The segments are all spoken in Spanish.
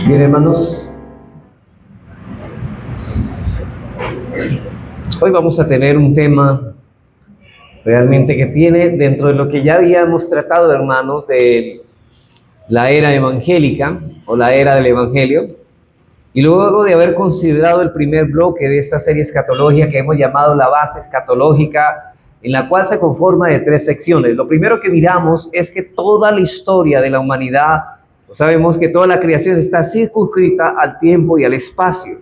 Bien, hermanos, hoy vamos a tener un tema realmente que tiene dentro de lo que ya habíamos tratado, hermanos, de la era evangélica o la era del evangelio, y luego de haber considerado el primer bloque de esta serie escatológica que hemos llamado la base escatológica, en la cual se conforma de 3 secciones. Lo primero que miramos es que toda la historia de la humanidad, sabemos que toda la creación está circunscrita al tiempo y al espacio.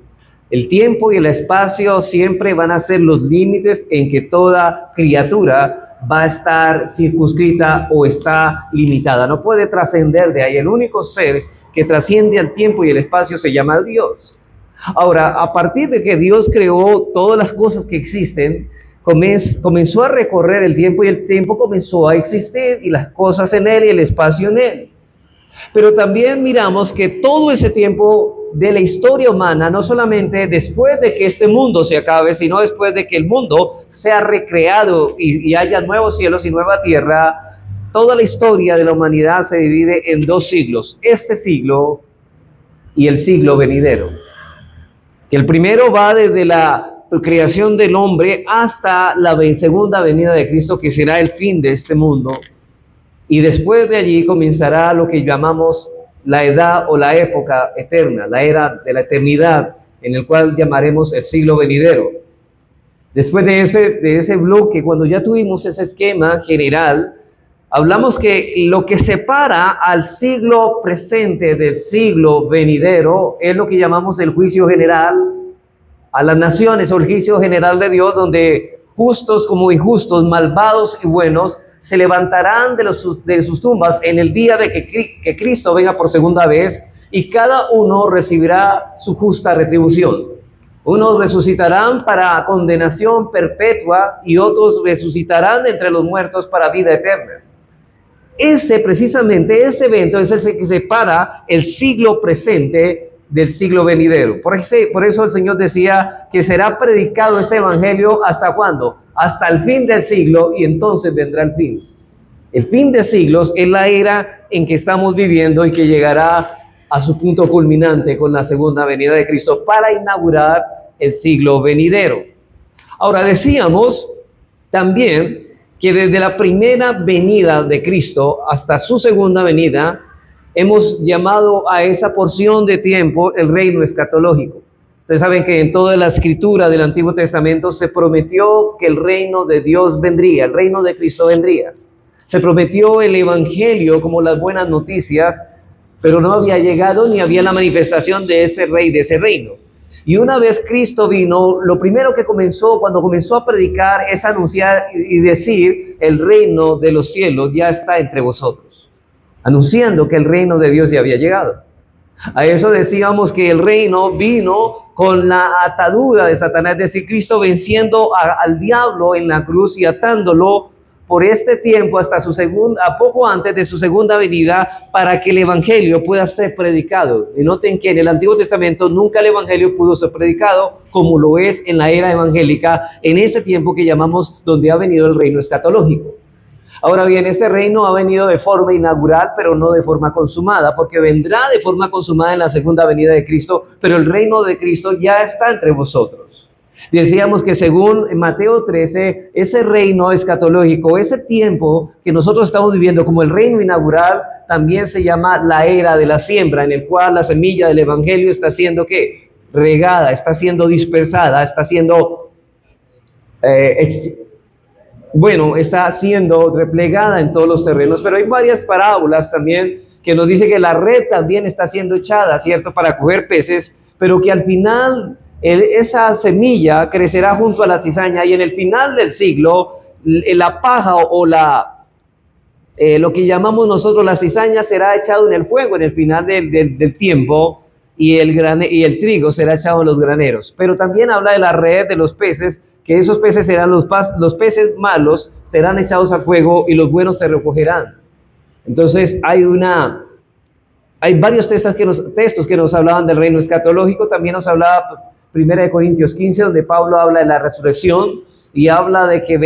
El tiempo y el espacio siempre van a ser los límites en que toda criatura va a estar circunscrita o está limitada. No puede trascender de ahí. El único ser que trasciende al tiempo y el espacio se llama Dios. Ahora, a partir de que Dios creó todas las cosas que existen, comenzó a recorrer el tiempo y el tiempo comenzó a existir y las cosas en él y el espacio en él. Pero también miramos que todo ese tiempo de la historia humana, no solamente después de que este mundo se acabe, sino después de que el mundo sea recreado y haya nuevos cielos y nueva tierra, toda la historia de la humanidad se divide en 2 siglos, este siglo y el siglo venidero. Que el primero va desde la creación del hombre hasta la segunda venida de Cristo, que será el fin de este mundo. Y después de allí comenzará lo que llamamos la edad o la época eterna, la era de la eternidad, en el cual llamaremos el siglo venidero. Después de ese bloque, cuando ya tuvimos ese esquema general, hablamos que lo que separa al siglo presente del siglo venidero es lo que llamamos el juicio general a las naciones, o el juicio general de Dios, donde justos como injustos, malvados y buenos, se levantarán de sus tumbas en el día de que Cristo venga por segunda vez, y cada uno recibirá su justa retribución. Unos resucitarán para condenación perpetua y otros resucitarán entre los muertos para vida eterna. Precisamente este evento es el que separa el siglo presente del siglo venidero. Por eso el Señor decía que será predicado este evangelio ¿hasta cuándo? Hasta el fin del siglo, y entonces vendrá el fin. El fin de siglos es la era en que estamos viviendo y que llegará a su punto culminante con la segunda venida de Cristo para inaugurar el siglo venidero. Ahora, decíamos también que desde la primera venida de Cristo hasta su segunda venida, hemos llamado a esa porción de tiempo el reino escatológico. Ustedes saben que en toda la escritura del Antiguo Testamento se prometió que el reino de Dios vendría, el reino de Cristo vendría. Se prometió el evangelio como las buenas noticias, pero no había llegado ni había la manifestación de ese rey, de ese reino. Y una vez Cristo vino, lo primero que comenzó, cuando comenzó a predicar, es anunciar y decir: el reino de los cielos ya está entre vosotros, anunciando que el reino de Dios ya había llegado. A eso decíamos que el reino vino con la atadura de Satanás, es decir, Cristo venciendo al diablo en la cruz y atándolo por este tiempo hasta poco antes de su segunda venida, para que el evangelio pueda ser predicado. Y noten que en el Antiguo Testamento nunca el evangelio pudo ser predicado como lo es en la era evangélica, en ese tiempo que llamamos donde ha venido el reino escatológico. Ahora bien, ese reino ha venido de forma inaugural, pero no de forma consumada, porque vendrá de forma consumada en la segunda venida de Cristo, pero el reino de Cristo ya está entre vosotros. Decíamos que según Mateo 13, ese reino escatológico, ese tiempo que nosotros estamos viviendo como el reino inaugural, también se llama la era de la siembra, en el cual la semilla del evangelio está siendo ¿qué? Regada, está siendo dispersada, está siendo está siendo replegada en todos los terrenos. Pero hay varias parábolas también que nos dice que la red también está siendo echada, ¿cierto?, para coger peces, pero que al final esa semilla crecerá junto a la cizaña, y en el final del siglo la paja o lo que llamamos nosotros la cizaña será echado en el fuego en el final del tiempo, y el trigo será echado en los graneros. Pero también habla de la red de los peces, que esos peces serán los peces malos, serán echados al fuego y los buenos se recogerán. Entonces hay varios textos que nos hablaban del reino escatológico. También nos hablaba 1 Corintios 15, donde Pablo habla de la resurrección y habla de que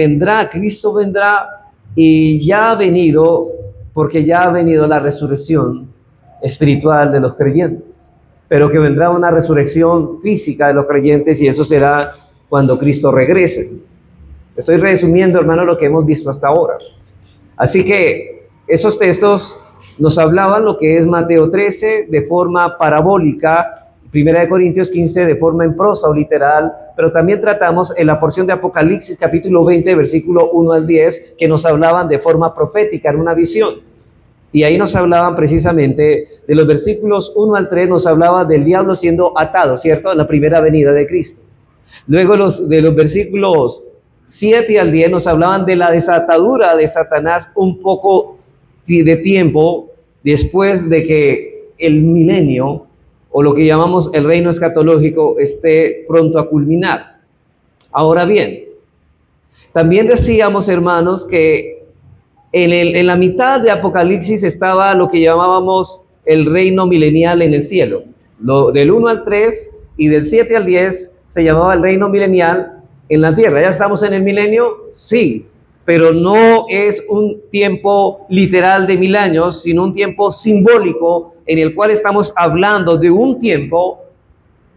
Cristo vendrá, y ya ha venido, porque ya ha venido la resurrección espiritual de los creyentes. pero que vendrá una resurrección física de los creyentes y eso será cuando Cristo regrese. Estoy resumiendo, hermano, lo que hemos visto hasta ahora. Así que esos textos nos hablaban lo que es Mateo 13 de forma parabólica, 1 Corintios 15 de forma en prosa o literal, pero también tratamos en la porción de Apocalipsis capítulo 20, versículo 1 al 10, que nos hablaban de forma profética, en una visión. Y ahí nos hablaban precisamente de los versículos 1 al 3, nos hablaba del diablo siendo atado, ¿cierto? En la primera venida de Cristo. Luego de los versículos 7 al 10 nos hablaban de la desatadura de Satanás un poco de tiempo después de que el milenio, o lo que llamamos el reino escatológico, esté pronto a culminar. Ahora bien, también decíamos, hermanos, que en la mitad de Apocalipsis estaba lo que llamábamos el reino milenial en el cielo. Del 1 al 3 y del 7 al 10 se llamaba el reino milenial en la tierra. ¿Ya estamos en el milenio? Sí, pero no es un tiempo literal de 1000 años, sino un tiempo simbólico en el cual estamos hablando de un tiempo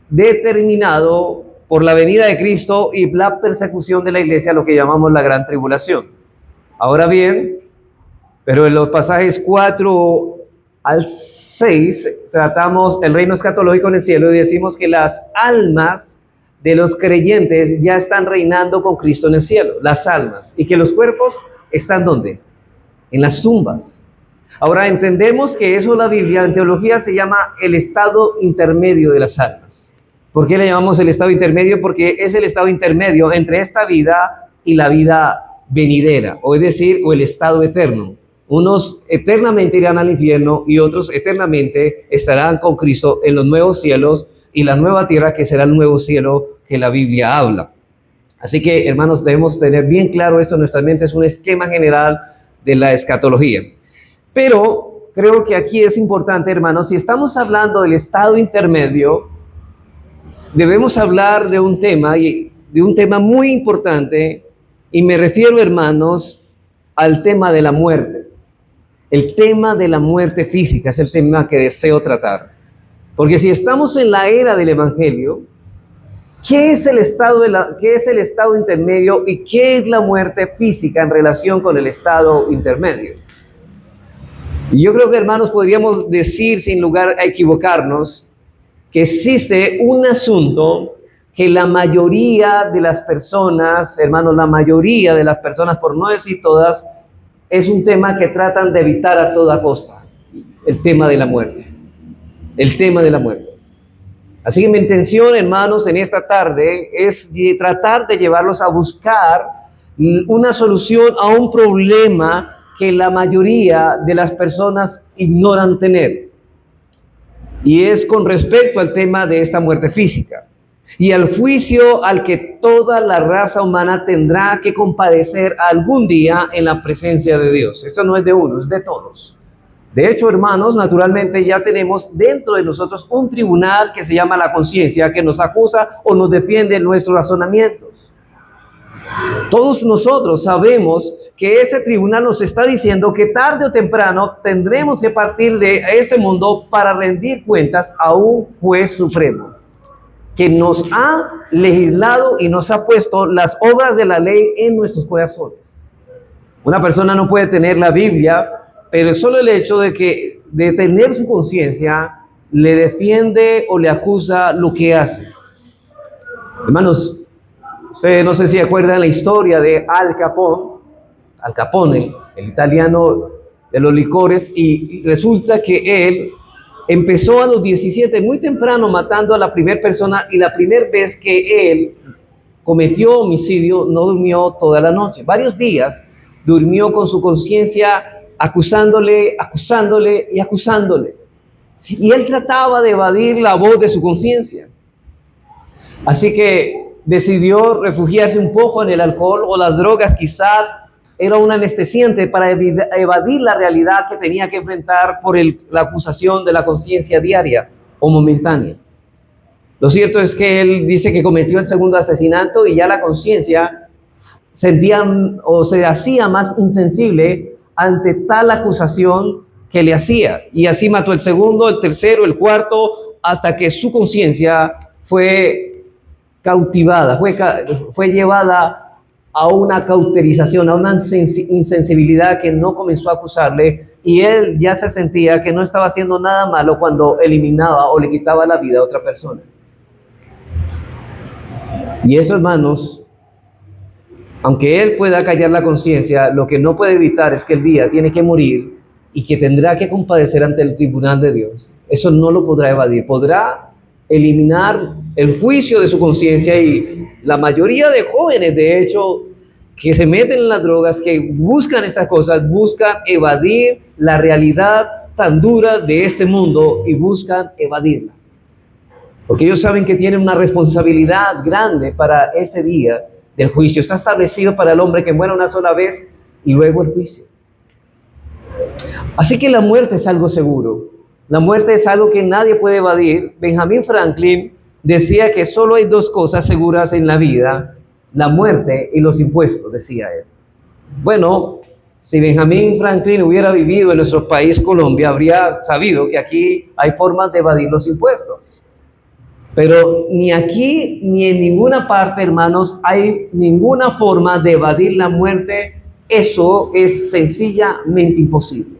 determinado por la venida de Cristo y la persecución de la iglesia, lo que llamamos la gran tribulación. Ahora bien, pero en los pasajes 4 al 6 tratamos el reino escatológico en el cielo y decimos que las almas de los creyentes ya están reinando con Cristo en el cielo, las almas, y que los cuerpos están ¿dónde? En las tumbas. Ahora entendemos que eso la Biblia en teología se llama el estado intermedio de las almas. ¿Por qué le llamamos el estado intermedio? Porque es el estado intermedio entre esta vida y la vida venidera, o es decir, o el estado eterno. Unos eternamente irán al infierno y otros eternamente estarán con Cristo en los nuevos cielos y la nueva tierra, que será el nuevo cielo que la Biblia habla. Así que, hermanos, debemos tener bien claro esto en nuestra mente. Es un esquema general de la escatología. Pero creo que aquí es importante, hermanos, si estamos hablando del estado intermedio, debemos hablar de un tema muy importante, y me refiero, hermanos, al tema de la muerte. El tema de la muerte física es el tema que deseo tratar. Porque si estamos en la era del Evangelio, ¿qué es el estado intermedio y qué es la muerte física en relación con el estado intermedio? Y yo creo que, hermanos, podríamos decir sin lugar a equivocarnos que existe un asunto que la mayoría de las personas, hermanos, la mayoría de las personas, por no decir todas, es un tema que tratan de evitar a toda costa, el tema de la muerte. El tema de la muerte. Así que mi intención, hermanos, en esta tarde es tratar de llevarlos a buscar una solución a un problema que la mayoría de las personas ignoran tener. Y es con respecto al tema de esta muerte física y al juicio al que toda la raza humana tendrá que compadecer algún día en la presencia de Dios. Esto no es de uno, es de todos. De hecho, hermanos, naturalmente ya tenemos dentro de nosotros un tribunal que se llama la conciencia, que nos acusa o nos defiende nuestros razonamientos. Todos nosotros sabemos que ese tribunal nos está diciendo que tarde o temprano tendremos que partir de este mundo para rendir cuentas a un juez supremo que nos ha legislado y nos ha puesto las obras de la ley en nuestros corazones. Una persona no puede tener la Biblia, pero solo el hecho de tener su conciencia le defiende o le acusa lo que hace. Hermanos, ustedes no sé si acuerdan la historia de Al Capone, el italiano de los licores, y resulta que él empezó a los 17, muy temprano, matando a la primera persona, y la primera vez que él cometió homicidio no durmió toda la noche. Varios días durmió con su conciencia acusándole. Y él trataba de evadir la voz de su conciencia. Así que decidió refugiarse un poco en el alcohol o las drogas. Quizás era un anestesiante para evadir la realidad que tenía que enfrentar por la acusación de la conciencia diaria o momentánea. Lo cierto es que él dice que cometió el segundo asesinato y ya la conciencia sentía o se hacía más insensible ante tal acusación que le hacía. Y así mató el segundo, el tercero, el cuarto, hasta que su conciencia fue cautivada, fue llevada a una cauterización, a una insensibilidad que no comenzó a acusarle, y él ya se sentía que no estaba haciendo nada malo cuando eliminaba o le quitaba la vida a otra persona. Y eso, hermanos, aunque él pueda callar la conciencia, lo que no puede evitar es que el día tiene que morir y que tendrá que compadecer ante el tribunal de Dios. Eso no lo podrá evadir. Podrá eliminar el juicio de su conciencia, y la mayoría de jóvenes, de hecho, que se meten en las drogas, que buscan estas cosas, buscan evadir la realidad tan dura de este mundo y buscan evadirla. Porque ellos saben que tienen una responsabilidad grande para ese día del juicio. Está establecido para el hombre que muera una sola vez y luego el juicio. Así que la muerte es algo seguro. La muerte es algo que nadie puede evadir. Benjamin Franklin decía que solo hay dos cosas seguras en la vida: la muerte y los impuestos, decía él. Bueno, si Benjamin Franklin hubiera vivido en nuestro país, Colombia, habría sabido que aquí hay formas de evadir los impuestos. Pero ni aquí ni en ninguna parte, hermanos, hay ninguna forma de evadir la muerte. Eso es sencillamente imposible.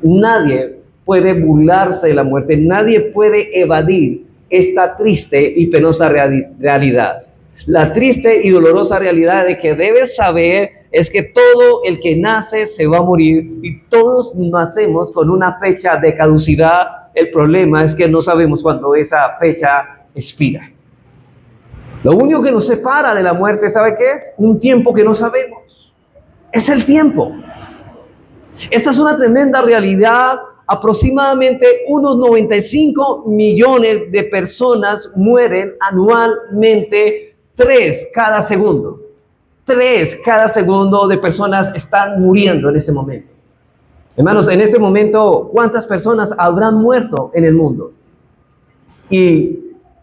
Nadie puede burlarse de la muerte, nadie puede evadir esta triste y penosa realidad. La triste y dolorosa realidad de que debes saber es que todo el que nace se va a morir, y todos nacemos con una fecha de caducidad. El problema es que no sabemos cuándo esa fecha expira. Lo único que nos separa de la muerte, ¿sabe qué es? Un tiempo que no sabemos. Es el tiempo. Esta es una tremenda realidad. Aproximadamente unos 95 millones de personas mueren anualmente. 3 cada segundo. 3 cada segundo de personas están muriendo en ese momento. Hermanos, en este momento, ¿cuántas personas habrán muerto en el mundo? Y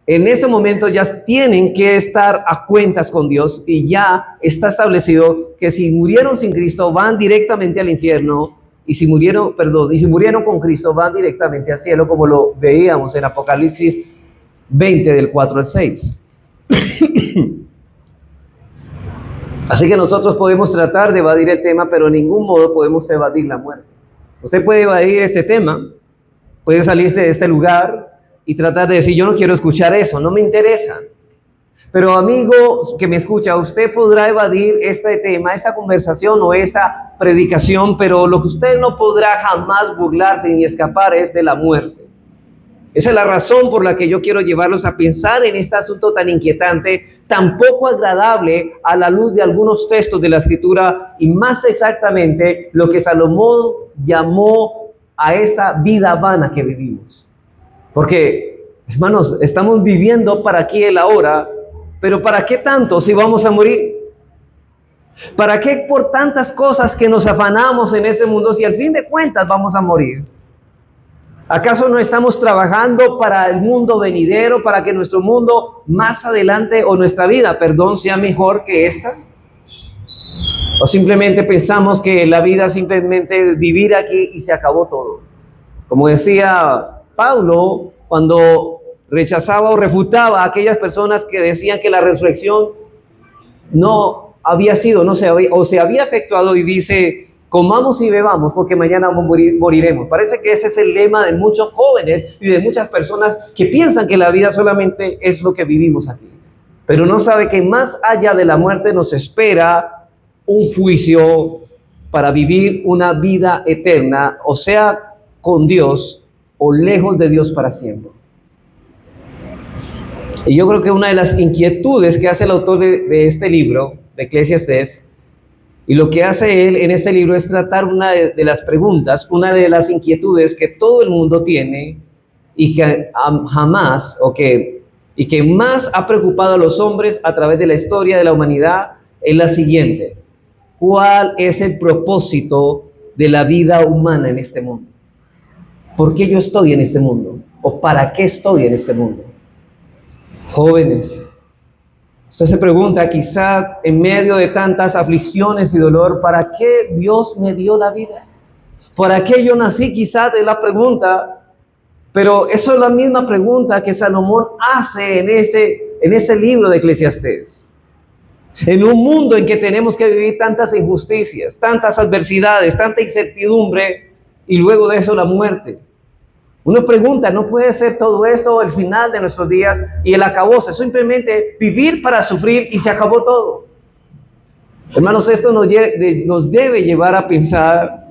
en este momento ya tienen que estar a cuentas con Dios, y ya está establecido que si murieron sin Cristo van directamente al infierno, y si murieron con Cristo van directamente al cielo, como lo veíamos en Apocalipsis 20 del 4 al 6. Así que nosotros podemos tratar de evadir el tema, pero en ningún modo podemos evadir la muerte. Usted puede evadir este tema, puede salirse de este lugar y tratar de decir: yo no quiero escuchar eso, no me interesa. Pero amigo que me escucha, usted podrá evadir este tema, esta conversación o esta predicación, pero lo que usted no podrá jamás burlarse ni escapar es de la muerte. Esa es la razón por la que yo quiero llevarlos a pensar en este asunto tan inquietante, tan poco agradable a la luz de algunos textos de la Escritura, y más exactamente lo que Salomón llamó a esa vida vana que vivimos. Porque, hermanos, estamos viviendo para aquí el ahora, pero ¿para qué tanto si vamos a morir? ¿Para qué por tantas cosas que nos afanamos en este mundo si al fin de cuentas vamos a morir? ¿Acaso no estamos trabajando para el mundo venidero, para que nuestro mundo más adelante, o nuestra vida, sea mejor que esta? ¿O simplemente pensamos que la vida simplemente es vivir aquí y se acabó todo? Como decía Pablo cuando rechazaba o refutaba a aquellas personas que decían que la resurrección no había sido, se había efectuado, y dice: comamos y bebamos porque mañana moriremos. Parece que ese es el lema de muchos jóvenes y de muchas personas que piensan que la vida solamente es lo que vivimos aquí. Pero no sabe que más allá de la muerte nos espera un juicio para vivir una vida eterna, o sea, con Dios o lejos de Dios para siempre. Y yo creo que una de las inquietudes que hace el autor de este libro, de Eclesiastés, y lo que hace él en este libro es tratar una de las preguntas, una de las inquietudes que todo el mundo tiene, y que más ha preocupado a los hombres a través de la historia de la humanidad, es la siguiente: ¿cuál es el propósito de la vida humana en este mundo? ¿Por qué yo estoy en este mundo? ¿O para qué estoy en este mundo? Jóvenes, usted se pregunta, quizá en medio de tantas aflicciones y dolor, ¿para qué Dios me dio la vida? ¿Para qué yo nací? Quizás es la pregunta. Pero eso es la misma pregunta que Salomón hace en este libro de Eclesiastés. En un mundo en que tenemos que vivir tantas injusticias, tantas adversidades, tanta incertidumbre y luego de eso la muerte. Uno pregunta, ¿no puede ser todo esto el final de nuestros días y el acabose? Simplemente vivir para sufrir y se acabó todo. Hermanos, esto nos debe llevar a pensar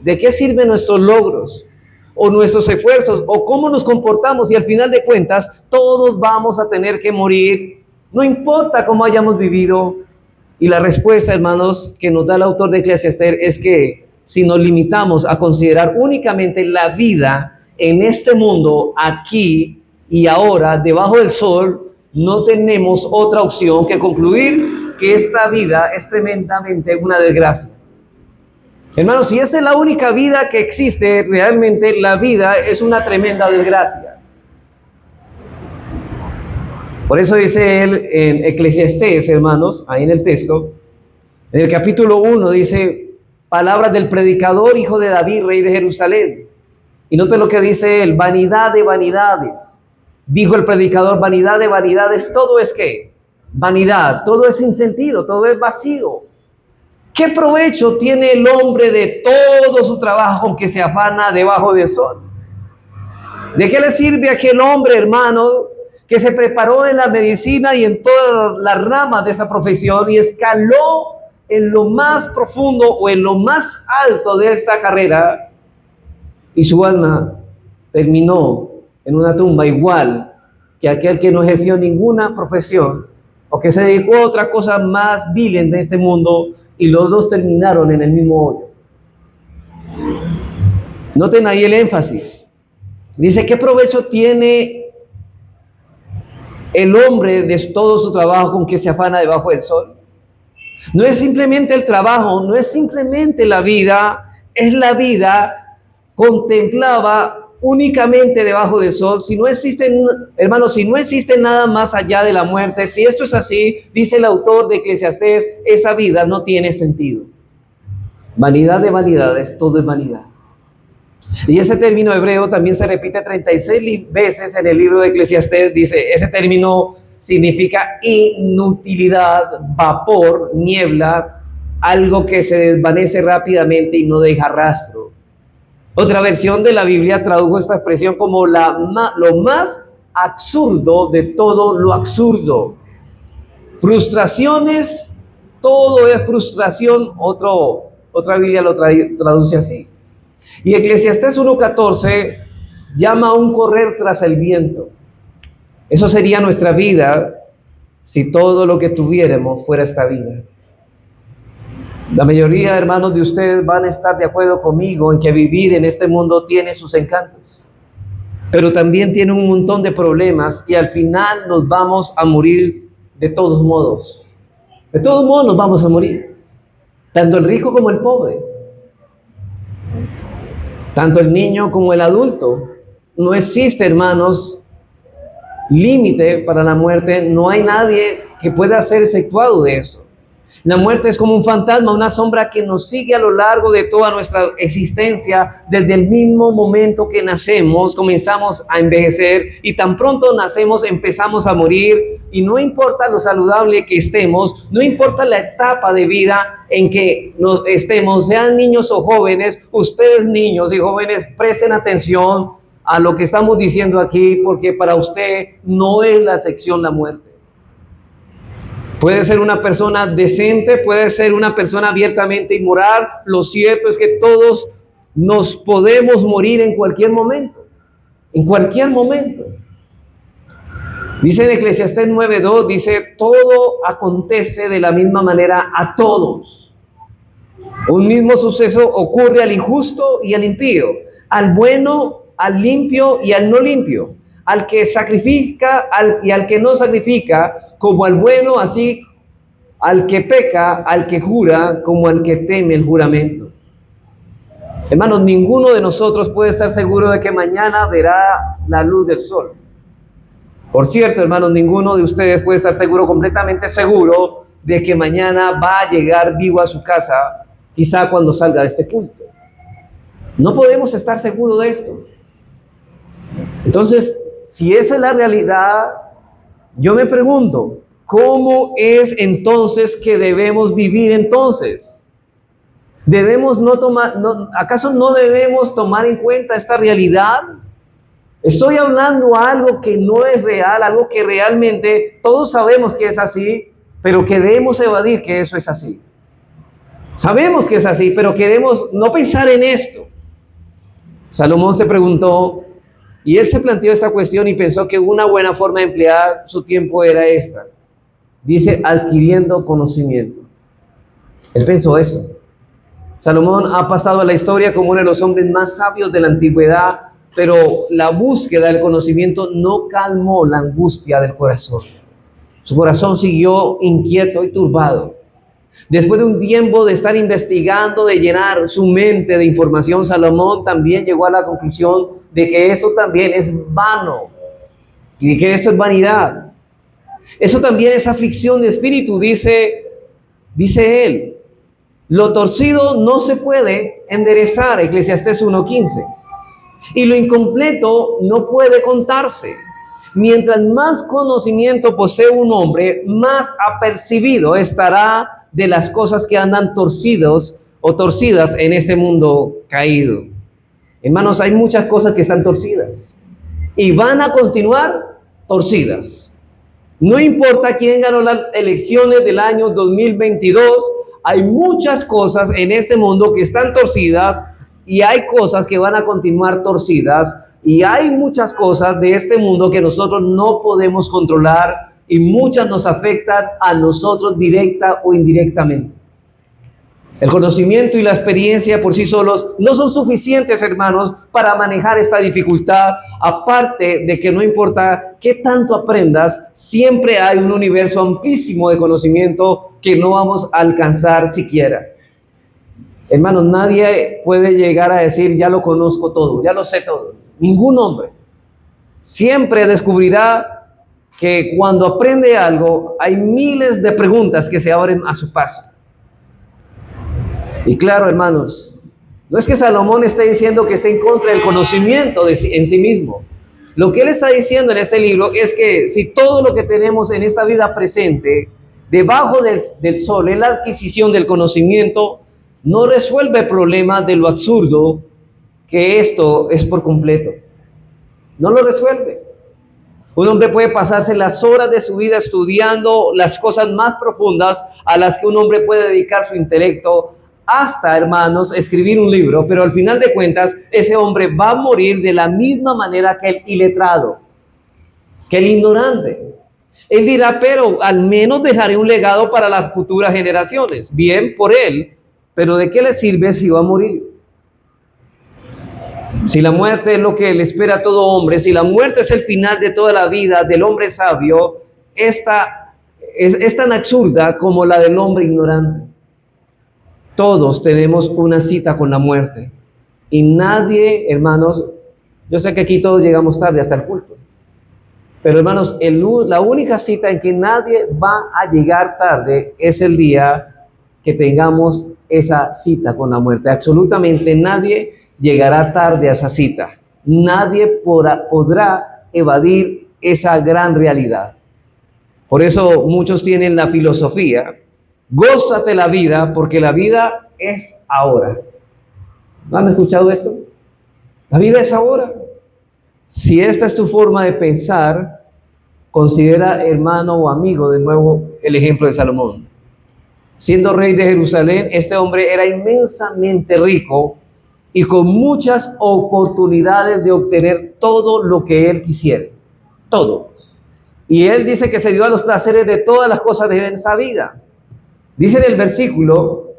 de qué sirven nuestros logros o nuestros esfuerzos o cómo nos comportamos y al final de cuentas todos vamos a tener que morir, no importa cómo hayamos vivido. Y la respuesta, hermanos, que nos da el autor de Eclesiastés es que si nos limitamos a considerar únicamente la vida en este mundo, aquí y ahora, debajo del sol, no tenemos otra opción que concluir que esta vida es tremendamente una desgracia. Hermanos, si esta es la única vida que existe, realmente la vida es una tremenda desgracia. Por eso dice él en Eclesiastés, hermanos, ahí en el texto, en el capítulo 1 dice, palabras del predicador, hijo de David, rey de Jerusalén. Y note lo que dice él, vanidad de vanidades. Dijo el predicador, vanidad de vanidades, todo es ¿qué? Vanidad, todo es sin sentido, todo es vacío. ¿Qué provecho tiene el hombre de todo su trabajo aunque se afana debajo del sol? ¿De qué le sirve a aquel hombre, hermano, que se preparó en la medicina y en todas las ramas de esa profesión y escaló en lo más profundo o en lo más alto de esta carrera y su alma terminó en una tumba igual que aquel que no ejerció ninguna profesión o que se dedicó a otra cosa más vil en este mundo y los dos terminaron en el mismo hoyo? Noten ahí el énfasis. Dice, ¿qué provecho tiene el hombre de todo su trabajo con que se afana debajo del sol? No es simplemente el trabajo, no es simplemente la vida, es la vida contemplada únicamente debajo del sol. Si no existen, hermanos, si no existe nada más allá de la muerte, si esto es así, dice el autor de Eclesiastés, esa vida no tiene sentido. Vanidad de vanidades, todo es vanidad. Y ese término hebreo también se repite 36 veces en el libro de Eclesiastés. Dice, ese término significa inutilidad, vapor, niebla, algo que se desvanece rápidamente y no deja rastro. Otra versión de la Biblia tradujo esta expresión como lo más absurdo de todo lo absurdo. Frustraciones, todo es frustración. Otra Biblia lo traduce así. Y Eclesiastés 1:14 llama a un correr tras el viento. Eso sería nuestra vida si todo lo que tuviéramos fuera esta vida. La mayoría, hermanos, de ustedes van a estar de acuerdo conmigo en que vivir en este mundo tiene sus encantos, pero también tiene un montón de problemas y al final nos vamos a morir de todos modos. De todos modos nos vamos a morir, tanto el rico como el pobre, tanto el niño como el adulto. No existe, hermanos, límite para la muerte. No hay nadie que pueda ser exceptuado de eso. La muerte es como un fantasma, una sombra que nos sigue a lo largo de toda nuestra existencia. Desde el mismo momento que nacemos, comenzamos a envejecer y tan pronto nacemos, empezamos a morir. Y no importa lo saludable que estemos, no importa la etapa de vida en que estemos, sean niños o jóvenes, ustedes niños y jóvenes, presten atención a lo que estamos diciendo aquí, porque para usted no es la excepción la muerte. Puede ser una persona decente, puede ser una persona abiertamente inmoral. Lo cierto es que todos nos podemos morir en cualquier momento. En cualquier momento. Dice en Eclesiastés 9:2, dice, todo acontece de la misma manera a todos. Un mismo suceso ocurre al injusto y al impío, al bueno, al limpio y al no limpio, al que sacrifica y al que no sacrifica, como al bueno, así al que peca, al que jura, como al que teme el juramento. Hermanos, ninguno de nosotros puede estar seguro de que mañana verá la luz del sol. Por cierto, hermanos, ninguno de ustedes puede estar seguro, completamente seguro, de que mañana va a llegar vivo a su casa, quizá cuando salga de este culto. No podemos estar seguros de esto. Entonces, si esa es la realidad, yo me pregunto, ¿cómo es entonces que debemos vivir entonces? ¿Acaso no debemos tomar en cuenta esta realidad? Estoy hablando algo que no es real, algo que realmente todos sabemos que es así, pero queremos evadir que eso es así. Sabemos que es así, pero queremos no pensar en esto. Salomón se preguntó, y él se planteó esta cuestión y pensó que una buena forma de emplear su tiempo era esta. Dice, adquiriendo conocimiento. Él pensó eso. Salomón ha pasado a la historia como uno de los hombres más sabios de la antigüedad, pero la búsqueda del conocimiento no calmó la angustia del corazón. Su corazón siguió inquieto y turbado. Después de un tiempo de estar investigando, de llenar su mente de información, Salomón también llegó a la conclusión de que eso también es vano y de que eso es vanidad. Eso también es aflicción de espíritu, dice él. Lo torcido no se puede enderezar, Eclesiastés 1:15. Y lo incompleto no puede contarse. Mientras más conocimiento posee un hombre, más apercibido estará de las cosas que andan torcidos o torcidas en este mundo caído. Hermanos, hay muchas cosas que están torcidas y van a continuar torcidas. No importa quién ganó las elecciones del año 2022, hay muchas cosas en este mundo que están torcidas y hay cosas que van a continuar torcidas y hay muchas cosas de este mundo que nosotros no podemos controlar y muchas nos afectan a nosotros directa o indirectamente. El conocimiento y la experiencia por sí solos no son suficientes, hermanos, para manejar esta dificultad. Aparte de que no importa qué tanto aprendas, siempre hay un universo amplísimo de conocimiento que no vamos a alcanzar siquiera. Hermanos, nadie puede llegar a decir, ya lo conozco todo, ya lo sé todo. Ningún hombre. Siempre descubrirá que cuando aprende algo, hay miles de preguntas que se abren a su paso. Y claro, hermanos, no es que Salomón esté diciendo que esté en contra del conocimiento en sí mismo. Lo que él está diciendo en este libro es que si todo lo que tenemos en esta vida presente, debajo del sol, es la adquisición del conocimiento, no resuelve el problema de lo absurdo que esto es por completo. No lo resuelve. Un hombre puede pasarse las horas de su vida estudiando las cosas más profundas a las que un hombre puede dedicar su intelecto, hasta, hermanos, escribir un libro, pero al final de cuentas, ese hombre va a morir de la misma manera que el iletrado, que el ignorante. Él dirá, pero al menos dejaré un legado para las futuras generaciones. Bien por él, pero ¿de qué le sirve si va a morir? Si la muerte es lo que le espera a todo hombre, si la muerte es el final de toda la vida del hombre sabio, esta es tan absurda como la del hombre ignorante. Todos tenemos una cita con la muerte. Y nadie, hermanos, yo sé que aquí todos llegamos tarde hasta el culto. Pero hermanos, la única cita en que nadie va a llegar tarde es el día que tengamos esa cita con la muerte. Absolutamente nadie llegará tarde a esa cita. Nadie podrá evadir esa gran realidad. Por eso muchos tienen la filosofía: gózate la vida, porque la vida es ahora. ¿No han escuchado esto? La vida es ahora. Si esta es tu forma de pensar, considera, hermano o amigo, de nuevo el ejemplo de Salomón. Siendo rey de Jerusalén, este hombre era inmensamente rico y con muchas oportunidades de obtener todo lo que él quisiera. Todo. Y él dice que se dio a los placeres de todas las cosas de esa vida. Dice en el versículo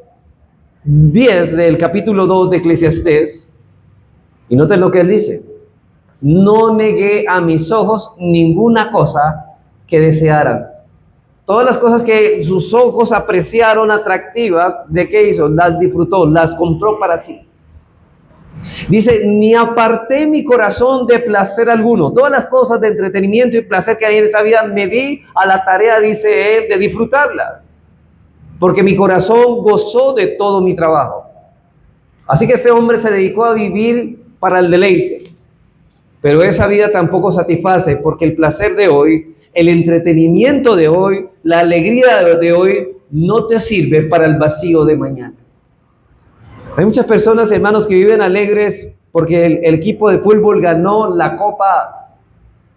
10 del capítulo 2 de Eclesiastés, y noten lo que él dice: no negué a mis ojos ninguna cosa que desearan. Todas las cosas que sus ojos apreciaron atractivas, ¿de qué hizo? Las disfrutó, las compró para sí. Dice, ni aparté mi corazón de placer alguno. Todas las cosas de entretenimiento y placer que hay en esta vida me di a la tarea, dice él, de disfrutarla, porque mi corazón gozó de todo mi trabajo. Así que este hombre se dedicó a vivir para el deleite. Pero esa vida tampoco satisface, porque el placer de hoy, el entretenimiento de hoy, la alegría de hoy, no te sirve para el vacío de mañana. Hay muchas personas, hermanos, que viven alegres porque el equipo de fútbol ganó la Copa,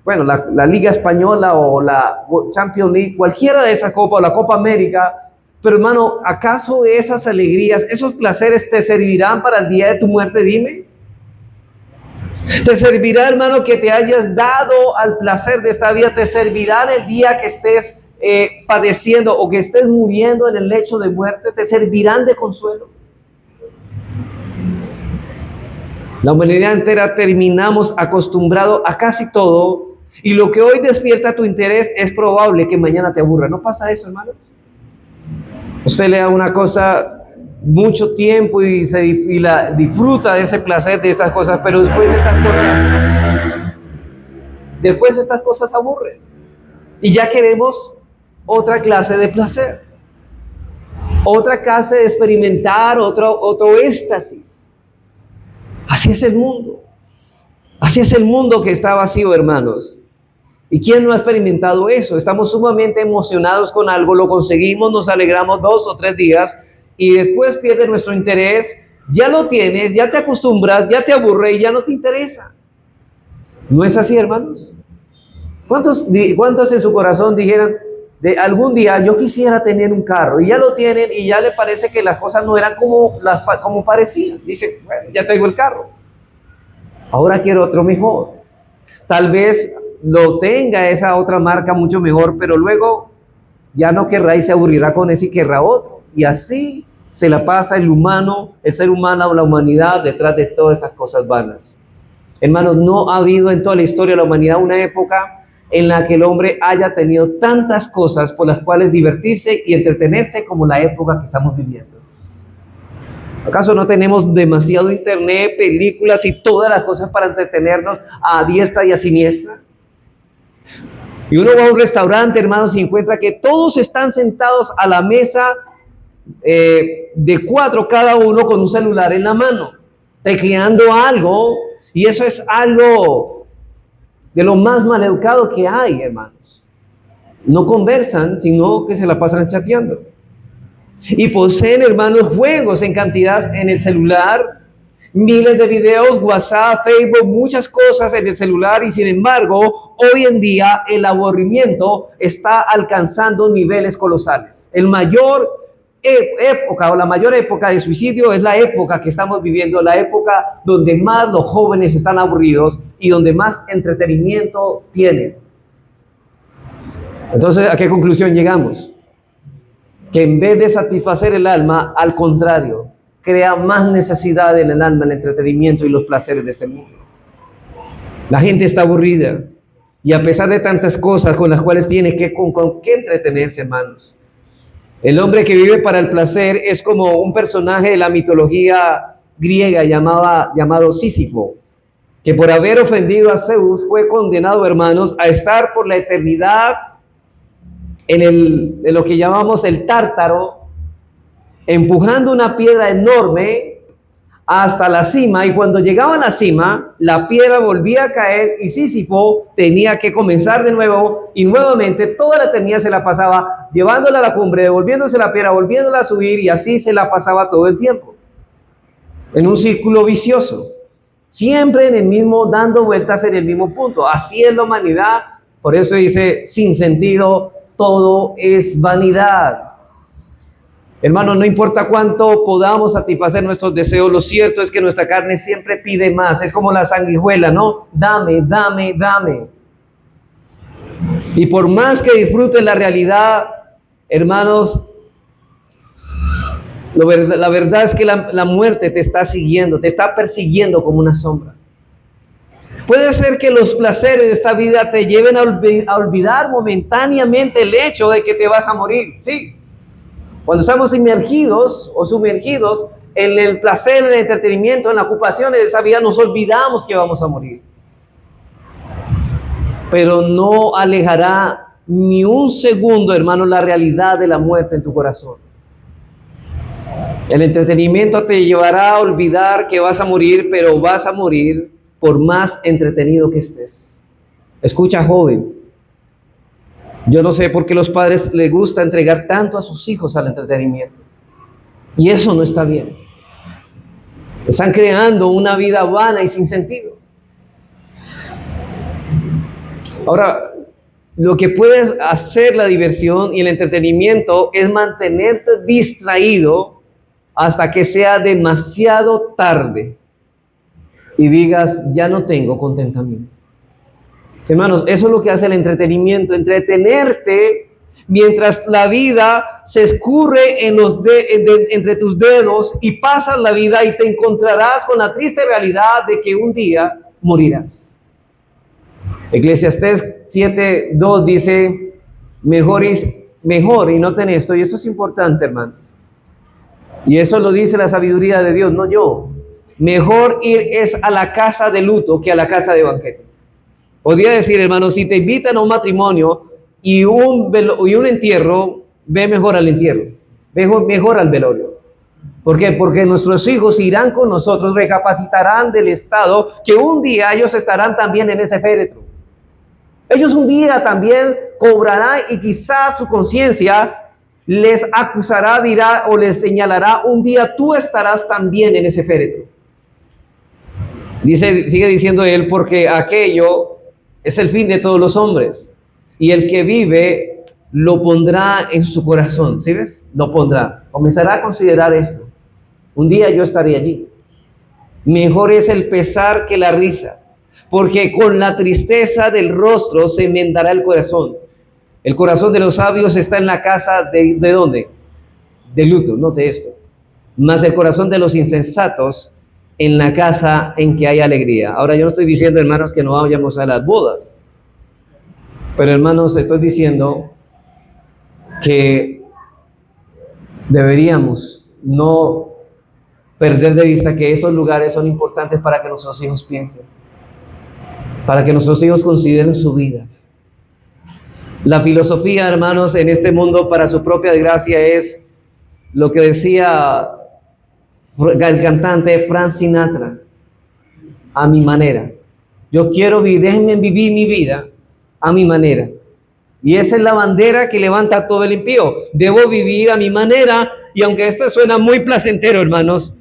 bueno, la Liga Española o la Champions League, cualquiera de esas copas, o la Copa América. Pero hermano, ¿acaso esas alegrías, esos placeres te servirán para el día de tu muerte? Dime. ¿Te servirá, hermano, que te hayas dado al placer de esta vida? ¿Te servirá en el día que estés padeciendo o que estés muriendo en el lecho de muerte? ¿Te servirán de consuelo? La humanidad entera terminamos acostumbrados a casi todo, y lo que hoy despierta tu interés es probable que mañana te aburra. ¿No pasa eso, hermanos? Usted le da una cosa mucho tiempo y disfruta de ese placer de estas cosas, pero después estas cosas aburren y ya queremos otra clase de placer, otra clase de experimentar, otro éxtasis. Así es el mundo. Así es el mundo que está vacío, hermanos. ¿Y quién no ha experimentado eso? Estamos sumamente emocionados con algo, lo conseguimos, nos alegramos 2 o 3 días y después pierde nuestro interés. Ya lo tienes, ya te acostumbras, ya te aburre y ya no te interesa. ¿No es así, hermanos? ¿Cuántos en su corazón dijeran, de algún día yo quisiera tener un carro, y ya lo tienen y ya le parece que las cosas no eran como parecían? Dice, bueno, ya tengo el carro, ahora quiero otro mejor. Tal vez lo tenga esa otra marca mucho mejor, pero luego ya no querrá y se aburrirá con ese y querrá otro. Y así se la pasa el ser humano o la humanidad detrás de todas esas cosas vanas. Hermanos, no ha habido en toda la historia de la humanidad una época en la que el hombre haya tenido tantas cosas por las cuales divertirse y entretenerse como la época que estamos viviendo. ¿Acaso no tenemos demasiado internet, películas y todas las cosas para entretenernos a diestra y a siniestra? Y uno va a un restaurante, hermanos, y encuentra que todos están sentados a la mesa de 4 cada uno con un celular en la mano, tecleando algo, y eso es algo de lo más maleducado que hay, hermanos. No conversan, sino que se la pasan chateando. Y poseen, hermanos, juegos en cantidad en el celular, miles de videos, WhatsApp, Facebook, muchas cosas en el celular, y sin embargo, hoy en día el aburrimiento está alcanzando niveles colosales. La mayor época de suicidio es la época que estamos viviendo, la época donde más los jóvenes están aburridos y donde más entretenimiento tienen. Entonces, ¿a qué conclusión llegamos? Que en vez de satisfacer el alma, al contrario, crea más necesidad en el alma, el entretenimiento y los placeres de este mundo. La gente está aburrida, y a pesar de tantas cosas con las cuales tiene con qué entretenerse, hermanos. El hombre que vive para el placer es como un personaje de la mitología griega llamado Sísifo, que por haber ofendido a Zeus fue condenado, hermanos, a estar por la eternidad en lo que llamamos el Tártaro, empujando una piedra enorme hasta la cima, y cuando llegaba a la cima, la piedra volvía a caer y Sísifo tenía que comenzar de nuevo, y nuevamente toda la eternidad se la pasaba llevándola a la cumbre, devolviéndose la piedra, volviéndola a subir, y así se la pasaba todo el tiempo, en un círculo vicioso, siempre dando vueltas en el mismo punto. Así es la humanidad. Por eso dice, sin sentido, todo es vanidad. Hermanos, no importa cuánto podamos satisfacer nuestros deseos, lo cierto es que nuestra carne siempre pide más. Es como la sanguijuela, ¿no? Dame, dame, dame. Y por más que disfrutes la realidad, hermanos, la verdad es que la muerte te está siguiendo, te está persiguiendo como una sombra. Puede ser que los placeres de esta vida te lleven a olvidar momentáneamente el hecho de que te vas a morir. Sí. Cuando estamos inmergidos o sumergidos en el placer, en el entretenimiento, en las ocupaciones de esa vida, nos olvidamos que vamos a morir. Pero no alejará ni un segundo, hermano, la realidad de la muerte en tu corazón. El entretenimiento te llevará a olvidar que vas a morir, pero vas a morir por más entretenido que estés. Escucha, joven, yo no sé por qué los padres les gusta entregar tanto a sus hijos al entretenimiento. Y eso no está bien. Están creando una vida vana y sin sentido. Ahora, lo que puedes hacer la diversión y el entretenimiento es mantenerte distraído hasta que sea demasiado tarde y digas, ya no tengo contentamiento. Hermanos, eso es lo que hace el entretenimiento, entretenerte mientras la vida se escurre entre tus dedos y pasas la vida y te encontrarás con la triste realidad de que un día morirás. Eclesiastés 7:2 dice, mejor, y noten esto, y eso es importante, hermano. Y eso lo dice la sabiduría de Dios, no yo. Mejor ir es a la casa de luto que a la casa de banquete. Podría decir, hermano, si te invitan a un matrimonio y un entierro, ve mejor al entierro, ve mejor al velorio. ¿Por qué? Porque nuestros hijos irán con nosotros, recapacitarán del estado que un día ellos estarán también en ese féretro. Ellos un día también cobrarán y quizás su conciencia les acusará, dirá o les señalará, un día tú estarás también en ese féretro. Sigue diciendo él, porque aquello es el fin de todos los hombres, y el que vive lo pondrá en su corazón. ¿Sí ves? Lo pondrá. Comenzará a considerar esto. Un día yo estaré allí. Mejor es el pesar que la risa, porque con la tristeza del rostro se enmendará el corazón. El corazón de los sabios está en la casa ¿de dónde? De luto, no de esto. Mas el corazón de los insensatos en la casa en que hay alegría. Ahora, yo no estoy diciendo, hermanos, que no vayamos a las bodas. Pero, hermanos, estoy diciendo que deberíamos no perder de vista que esos lugares son importantes para que nuestros hijos piensen, para que nuestros hijos consideren su vida. La filosofía, hermanos, en este mundo, para su propia desgracia, es lo que decía el cantante Frank Sinatra, a mi manera. Yo quiero déjenme vivir mi vida a mi manera. Y esa es la bandera que levanta todo el impío. Debo vivir a mi manera, y aunque esto suena muy placentero, hermanos,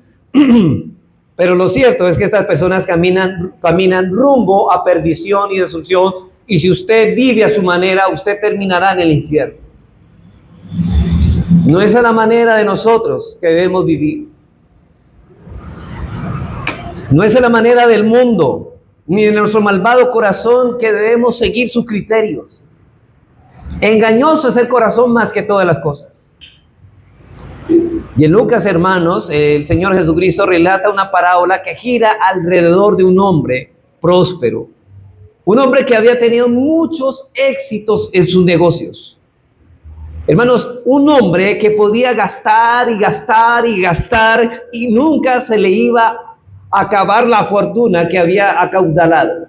pero lo cierto es que estas personas caminan rumbo a perdición y destrucción, y si usted vive a su manera, usted terminará en el infierno. No es a la manera de nosotros que debemos vivir. No es a la manera del mundo, ni de nuestro malvado corazón que debemos seguir sus criterios. Engañoso es el corazón más que todas las cosas. Y en Lucas, hermanos, el Señor Jesucristo relata una parábola que gira alrededor de un hombre próspero. Un hombre que había tenido muchos éxitos en sus negocios. Hermanos, un hombre que podía gastar y gastar y gastar y nunca se le iba a acabar la fortuna que había acaudalado.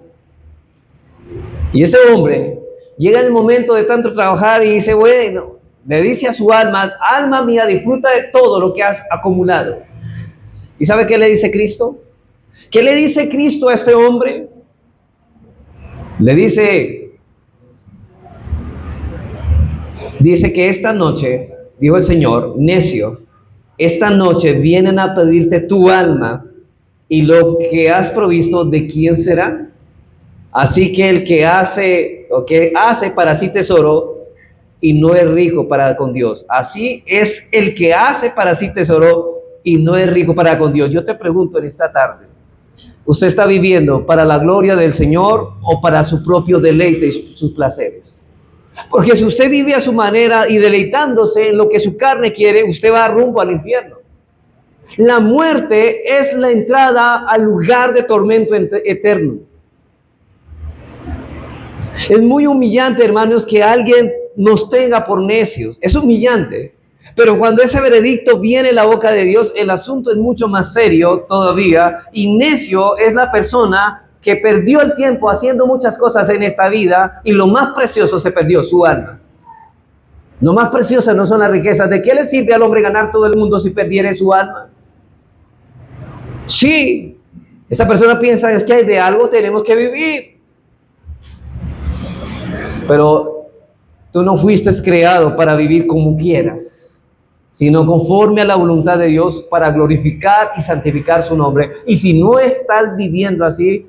Y ese hombre llega el momento de tanto trabajar y dice, bueno, le dice a su alma, alma mía, disfruta de todo lo que has acumulado. ¿Y sabe qué le dice Cristo? ¿Qué le dice Cristo a este hombre? Le dice que esta noche, dijo el Señor, necio, esta noche vienen a pedirte tu alma, y lo que has provisto, ¿de quién será? Así que el que hace para sí tesoro y no es rico para con Dios. Así es el que hace para sí tesoro y no es rico para con Dios. Yo te pregunto en esta tarde, ¿usted está viviendo para la gloria del Señor o para su propio deleite y sus placeres? Porque si usted vive a su manera y deleitándose en lo que su carne quiere, usted va rumbo al infierno. La muerte es la entrada al lugar de tormento eterno. Es muy humillante, hermanos, que alguien nos tenga por necios. Es humillante. Pero cuando ese veredicto viene en la boca de Dios, el asunto es mucho más serio todavía. Y necio es la persona que perdió el tiempo haciendo muchas cosas en esta vida, y lo más precioso se perdió, su alma. Lo más precioso no son las riquezas. ¿De qué le sirve al hombre ganar todo el mundo si perdiere su alma? Sí, Esta persona piensa es que de algo tenemos que vivir. Pero tú no fuiste creado para vivir como quieras, sino conforme a la voluntad de Dios para glorificar y santificar su nombre. Y si no estás viviendo así,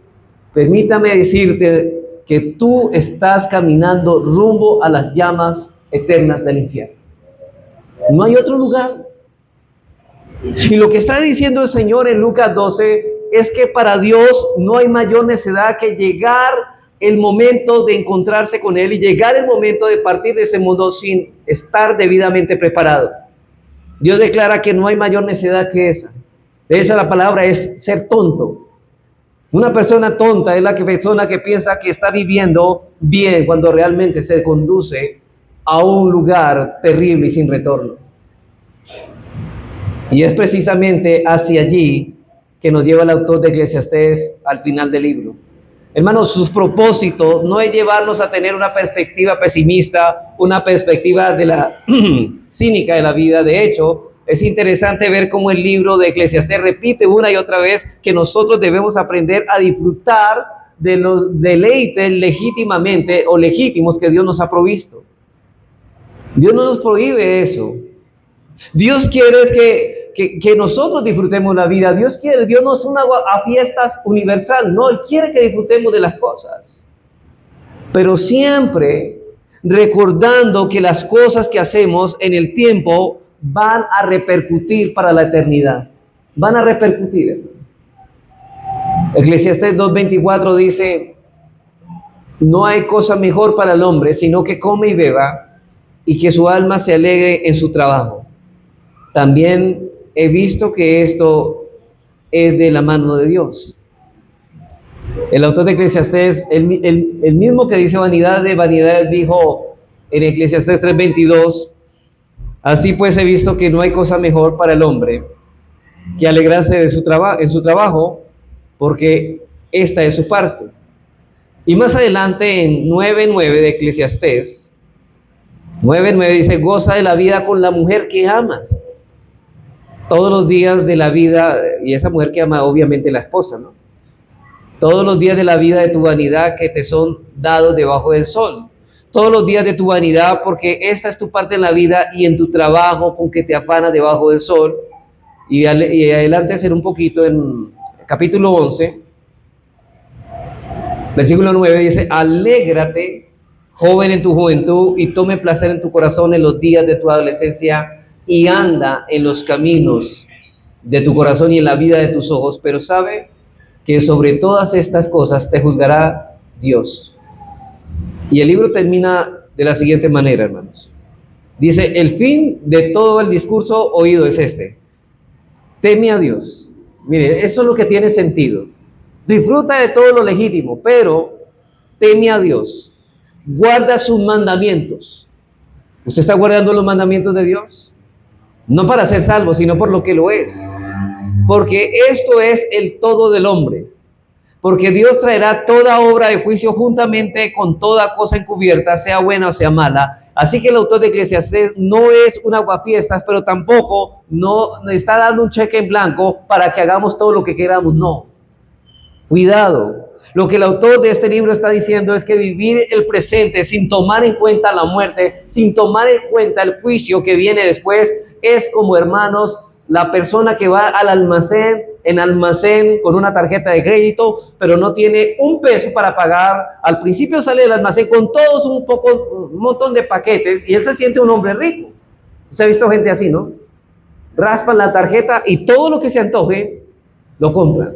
permítame decirte que tú estás caminando rumbo a las llamas eternas del infierno. No hay otro lugar. Y lo que está diciendo el Señor en Lucas 12 es que para Dios no hay mayor necesidad que llegar el momento de encontrarse con Él y llegar el momento de partir de ese mundo sin estar debidamente preparado. Dios declara que no hay mayor necesidad que esa. De hecho, la palabra es ser tonto. Una persona tonta es la persona que piensa que está viviendo bien cuando realmente se conduce a un lugar terrible y sin retorno. Y es precisamente hacia allí que nos lleva el autor de Eclesiastés al final del libro. Hermanos, sus propósitos no es llevarnos a tener una perspectiva pesimista, una perspectiva de la cínica de la vida. De hecho, es interesante ver cómo el libro de Eclesiastés repite una y otra vez que nosotros debemos aprender a disfrutar de los deleites legítimamente o legítimos que Dios nos ha provisto. Dios no nos prohíbe eso. Dios quiere que nosotros disfrutemos la vida. Dios no es una fiestas universal, no, Él quiere que disfrutemos de las cosas. Pero siempre recordando que las cosas que hacemos en el tiempo van a repercutir para la eternidad. Van a repercutir. Eclesiastés 2:24 dice: no hay cosa mejor para el hombre, sino que come y beba, y que su alma se alegre en su trabajo. También he visto que esto es de la mano de Dios. El autor de Eclesiastés, el mismo que dice vanidad de vanidades, dijo en Eclesiastés 3:22: así pues he visto que no hay cosa mejor para el hombre que alegrarse de en su trabajo, porque esta es su parte. Y más adelante en 9:9 de Eclesiastés, 9:9 dice: goza de la vida con la mujer que amas. Todos los días de la vida, y esa mujer que ama obviamente la esposa, ¿no? Todos los días de la vida de tu vanidad que te son dados debajo del sol. Todos los días de tu vanidad, porque esta es tu parte en la vida, y en tu trabajo con que te afanas debajo del sol. Y adelante hacer un poquito en capítulo 11, versículo 9 dice: alégrate, joven, en tu juventud, y tome placer en tu corazón en los días de tu adolescencia, y anda en los caminos de tu corazón y en la vida de tus ojos, pero sabe que sobre todas estas cosas te juzgará Dios. Y el libro termina de la siguiente manera, hermanos. Dice: el fin de todo el discurso oído es este: teme a Dios. Mire, eso es lo que tiene sentido. Disfruta de todo lo legítimo, pero teme a Dios. Guarda sus mandamientos. ¿Usted está guardando los mandamientos de Dios? No para ser salvo, sino por lo que lo es. Porque esto es el todo del hombre. Porque Dios traerá toda obra de juicio juntamente con toda cosa encubierta, sea buena o sea mala. Así que el autor de Eclesiastés no es un aguafiestas, pero tampoco no está dando un cheque en blanco para que hagamos todo lo que queramos. No. Cuidado. Lo que el autor de este libro está diciendo es que vivir el presente sin tomar en cuenta la muerte, sin tomar en cuenta el juicio que viene después, es como, hermanos, la persona que va al almacén con una tarjeta de crédito, pero no tiene un peso para pagar. Al principio sale del almacén con todos un montón de paquetes y él se siente un hombre rico. ¿Se ha visto gente así, no? Raspan la tarjeta y todo lo que se antoje lo compran.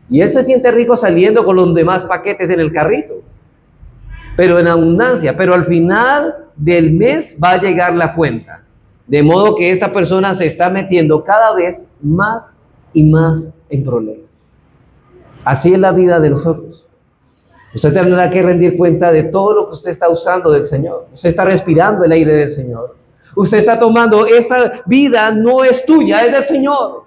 Y él se siente rico saliendo con los demás paquetes en el carrito, pero en abundancia. Pero al final del mes va a llegar la cuenta. De modo que esta persona se está metiendo cada vez más y más en problemas. Así es la vida de nosotros. Usted tendrá que rendir cuenta de todo lo que usted está usando del Señor. Usted está respirando el aire del Señor. Usted está tomando, esta vida no es tuya, es del Señor.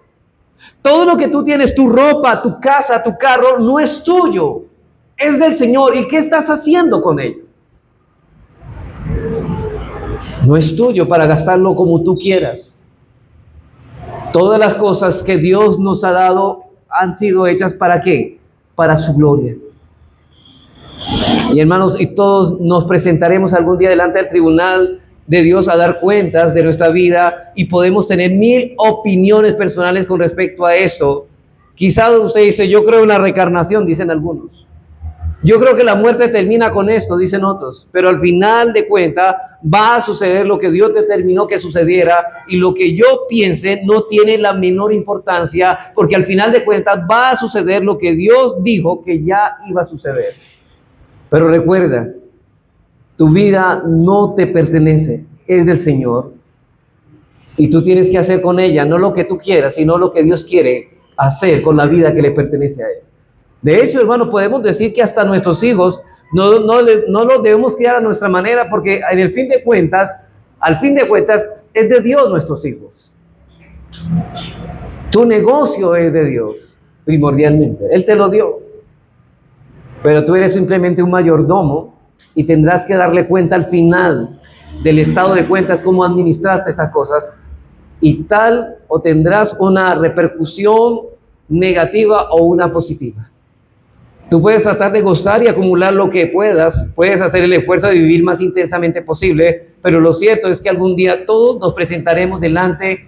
Todo lo que tú tienes, tu ropa, tu casa, tu carro, no es tuyo, es del Señor. ¿Y qué estás haciendo con ello? No es tuyo para gastarlo como tú quieras. Todas las cosas que Dios nos ha dado han sido hechas ¿para qué? Para su gloria. Y hermanos, y todos nos presentaremos algún día delante del tribunal de Dios a dar cuentas de nuestra vida, y podemos tener 1000 opiniones personales con respecto a esto. Quizás usted dice, yo creo en la reencarnación, dicen algunos. Yo creo que la muerte termina con esto, dicen otros. Pero al final de cuentas va a suceder lo que Dios determinó que sucediera, y lo que yo piense no tiene la menor importancia, porque al final de cuentas va a suceder lo que Dios dijo que ya iba a suceder. Pero recuerda, tu vida no te pertenece, es del Señor. Y tú tienes que hacer con ella no lo que tú quieras, sino lo que Dios quiere hacer con la vida que le pertenece a Él. De hecho, hermano, podemos decir que hasta nuestros hijos no los debemos criar a nuestra manera, porque en el fin de cuentas, al fin de cuentas, es de Dios nuestros hijos. Tu negocio es de Dios, primordialmente. Él te lo dio. Pero tú eres simplemente un mayordomo y tendrás que darle cuenta al final del estado de cuentas cómo administraste estas cosas, y tal o tendrás una repercusión negativa o una positiva. Tú puedes tratar de gozar y acumular lo que puedas, puedes hacer el esfuerzo de vivir más intensamente posible, pero lo cierto es que algún día todos nos presentaremos delante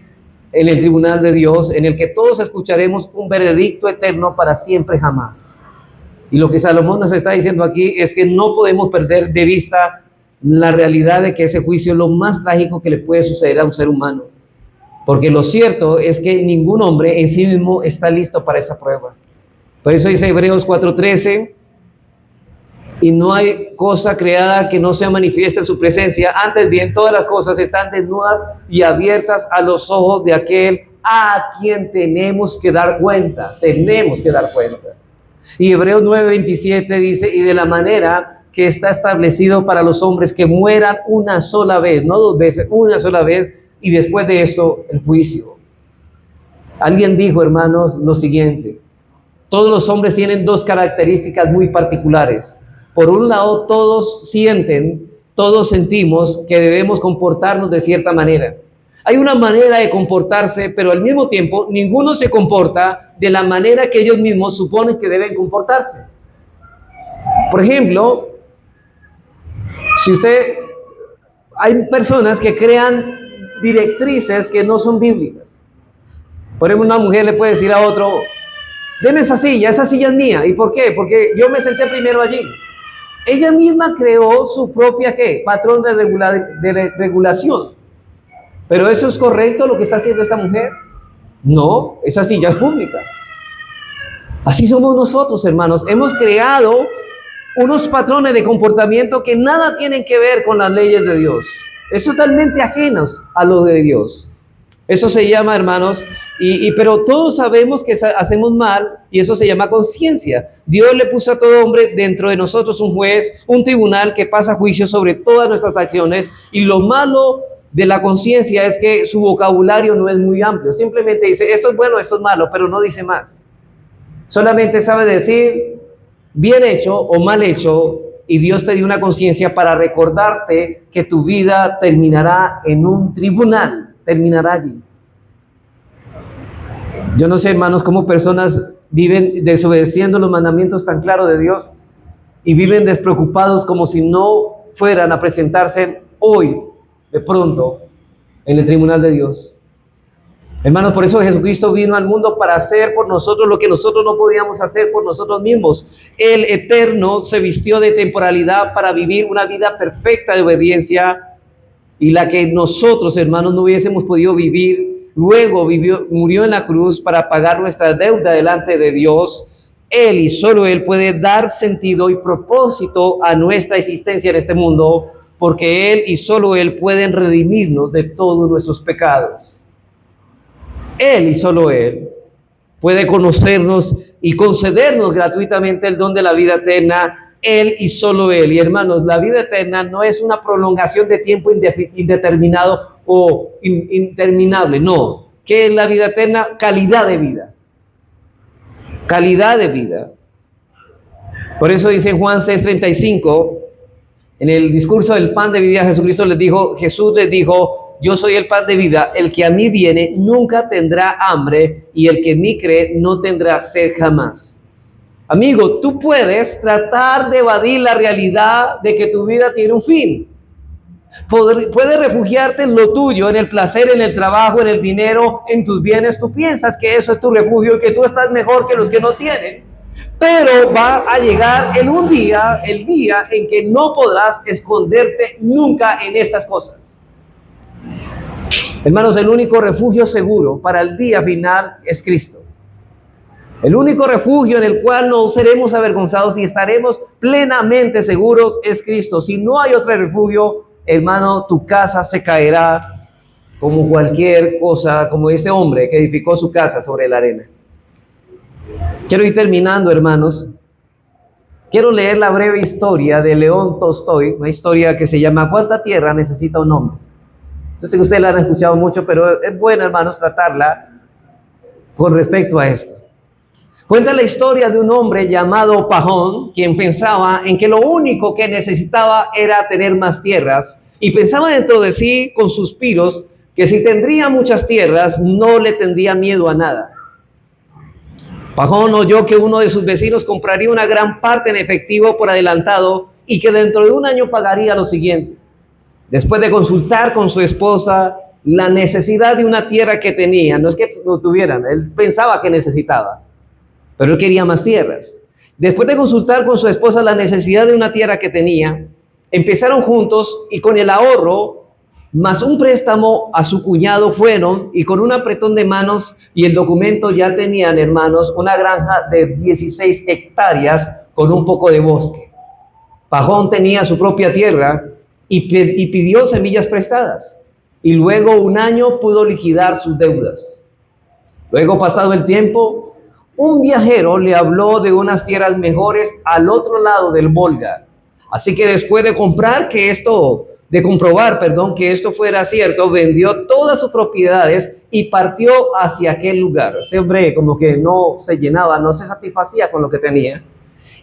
en el tribunal de Dios, en el que todos escucharemos un veredicto eterno para siempre jamás. Y lo que Salomón nos está diciendo aquí es que no podemos perder de vista la realidad de que ese juicio es lo más trágico que le puede suceder a un ser humano, porque lo cierto es que ningún hombre en sí mismo está listo para esa prueba. Por eso dice Hebreos 4:13, y no hay cosa creada que no sea manifiesta en su presencia, antes bien todas las cosas están desnudas y abiertas a los ojos de aquel a quien tenemos que dar cuenta, Y Hebreos 9:27 dice, y de la manera que está establecido para los hombres que mueran una sola vez, no 2 veces, una sola vez, y después de esto el juicio. Alguien dijo, hermanos, lo siguiente: todos los hombres tienen 2 características muy particulares. Por un lado, todos sentimos que debemos comportarnos de cierta manera. Hay una manera de comportarse, pero al mismo tiempo ninguno se comporta de la manera que ellos mismos suponen que deben comportarse. Por ejemplo, hay personas que crean directrices que no son bíblicas. Por ejemplo, una mujer le puede decir a otro, deme esa silla es mía. ¿Y por qué? Porque yo me senté primero allí. Ella misma creó su propia patrón de regulación. ¿Pero eso es correcto lo que está haciendo esta mujer? No, esa silla es pública. Así somos nosotros, hermanos. Hemos creado unos patrones de comportamiento que nada tienen que ver con las leyes de Dios. Es totalmente ajenos a lo de Dios. Eso se llama, hermanos, pero todos sabemos que hacemos mal, y eso se llama conciencia. Dios le puso a todo hombre dentro de nosotros un juez, un tribunal que pasa juicio sobre todas nuestras acciones, y lo malo de la conciencia es que su vocabulario no es muy amplio. Simplemente dice, esto es bueno, esto es malo, pero no dice más. Solamente sabe decir bien hecho o mal hecho, y Dios te dio una conciencia para recordarte que tu vida terminará en un tribunal. Terminará allí. Yo no sé, hermanos, cómo personas viven desobedeciendo los mandamientos tan claros de Dios y viven despreocupados como si no fueran a presentarse hoy, de pronto, en el tribunal de Dios. Hermanos, por eso Jesucristo vino al mundo para hacer por nosotros lo que nosotros no podíamos hacer por nosotros mismos. El Eterno se vistió de temporalidad para vivir una vida perfecta de obediencia, y la que nosotros, hermanos, no hubiésemos podido vivir. Luego murió en la cruz para pagar nuestra deuda delante de Dios. Él y solo Él puede dar sentido y propósito a nuestra existencia en este mundo, porque Él y solo Él pueden redimirnos de todos nuestros pecados. Él y solo Él puede conocernos y concedernos gratuitamente el don de la vida eterna. Él y solo Él. Y hermanos, la vida eterna no es una prolongación de tiempo indeterminado o interminable, no. ¿Qué es la vida eterna? Calidad de vida. Calidad de vida. Por eso dice en Juan 6:35, en el discurso del pan de vida, Jesús les dijo, yo soy el pan de vida, el que a mí viene nunca tendrá hambre y el que en mí cree no tendrá sed jamás. Amigo, tú puedes tratar de evadir la realidad de que tu vida tiene un fin. Puedes refugiarte en lo tuyo, en el placer, en el trabajo, en el dinero, en tus bienes. Tú piensas que eso es tu refugio y que tú estás mejor que los que no tienen. Pero va a llegar el día en que no podrás esconderte nunca en estas cosas. Hermanos, el único refugio seguro para el día final es Cristo. El único refugio en el cual no seremos avergonzados y estaremos plenamente seguros es Cristo. Si no hay otro refugio, hermano, tu casa se caerá como cualquier cosa, como este hombre que edificó su casa sobre la arena. Quiero ir terminando, hermanos. Quiero leer la breve historia de León Tolstoy, una historia que se llama ¿Cuánta tierra necesita un hombre? Yo sé que ustedes la han escuchado mucho, pero es bueno, hermanos, tratarla con respecto a esto. Cuenta la historia de un hombre llamado Pajón, quien pensaba en que lo único que necesitaba era tener más tierras, y pensaba dentro de sí con suspiros que si tendría muchas tierras no le tendría miedo a nada. Pajón oyó que uno de sus vecinos compraría una gran parte en efectivo por adelantado y que dentro de un año pagaría lo siguiente. Después de consultar con su esposa la necesidad de una tierra que tenía, no es que lo tuvieran, él pensaba que necesitaba, pero él quería más tierras. Después de consultar con su esposa la necesidad de una tierra que tenía, empezaron juntos y con el ahorro más un préstamo a su cuñado fueron y con un apretón de manos y el documento ya tenían, hermanos, una granja de 16 hectáreas con un poco de bosque. Pajón tenía su propia tierra y pidió semillas prestadas y luego un año pudo liquidar sus deudas. Luego, pasado el tiempo, un viajero le habló de unas tierras mejores al otro lado del Volga. Así que después de comprobar que esto fuera cierto, vendió todas sus propiedades y partió hacia aquel lugar. Ese hombre como que no se llenaba, no se satisfacía con lo que tenía.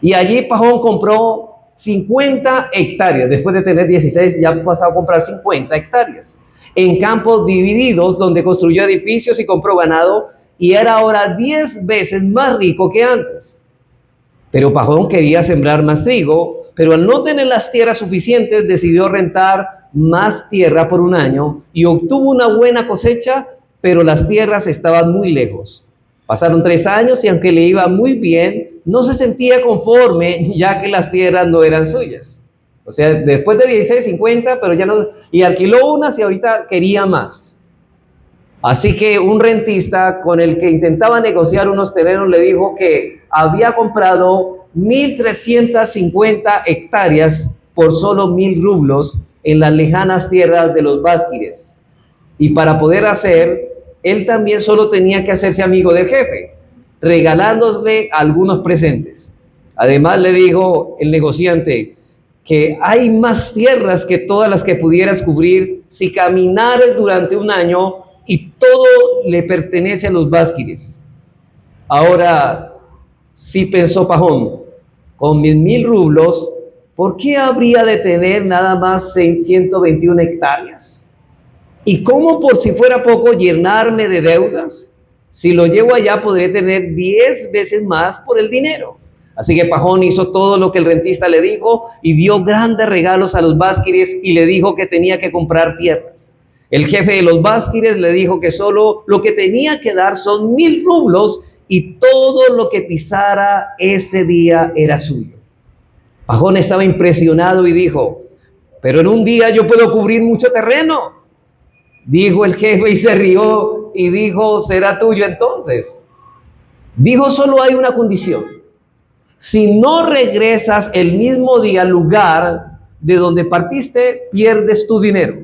Y allí Pajón compró 50 hectáreas. Después de tener 16, ya pasó a comprar 50 hectáreas. En campos divididos donde construyó edificios y compró ganado y era ahora 10 veces más rico que antes. Pero Pajón quería sembrar más trigo, pero al no tener las tierras suficientes, decidió rentar más tierra por un año y obtuvo una buena cosecha, pero las tierras estaban muy lejos. Pasaron 3 años y aunque le iba muy bien, no se sentía conforme, ya que las tierras no eran suyas. O sea, después de 16, 50, pero ya no, y alquiló unas y ahorita quería más. Así que un rentista con el que intentaba negociar unos terrenos le dijo que había comprado 1,350 hectáreas por solo 1,000 rublos en las lejanas tierras de los básquires. Y para poder él también solo tenía que hacerse amigo del jefe, regalándole algunos presentes. Además le dijo el negociante que hay más tierras que todas las que pudieras cubrir si caminares durante un año y todo le pertenece a los básquires. Ahora, sí pensó Pajón, con 1,000 rublos, ¿por qué habría de tener nada más 121 hectáreas? ¿Y cómo por si fuera poco llenarme de deudas? Si lo llevo allá podré tener 10 veces más por el dinero. Así que Pajón hizo todo lo que el rentista le dijo y dio grandes regalos a los básquires y le dijo que tenía que comprar tierras. El jefe de los básquires le dijo que solo lo que tenía que dar son 1,000 rublos y todo lo que pisara ese día era suyo. Pajón estaba impresionado y dijo, pero en un día yo puedo cubrir mucho terreno. Dijo el jefe y se rió y dijo, será tuyo entonces. Dijo, solo hay una condición. Si no regresas el mismo día al lugar de donde partiste, pierdes tu dinero.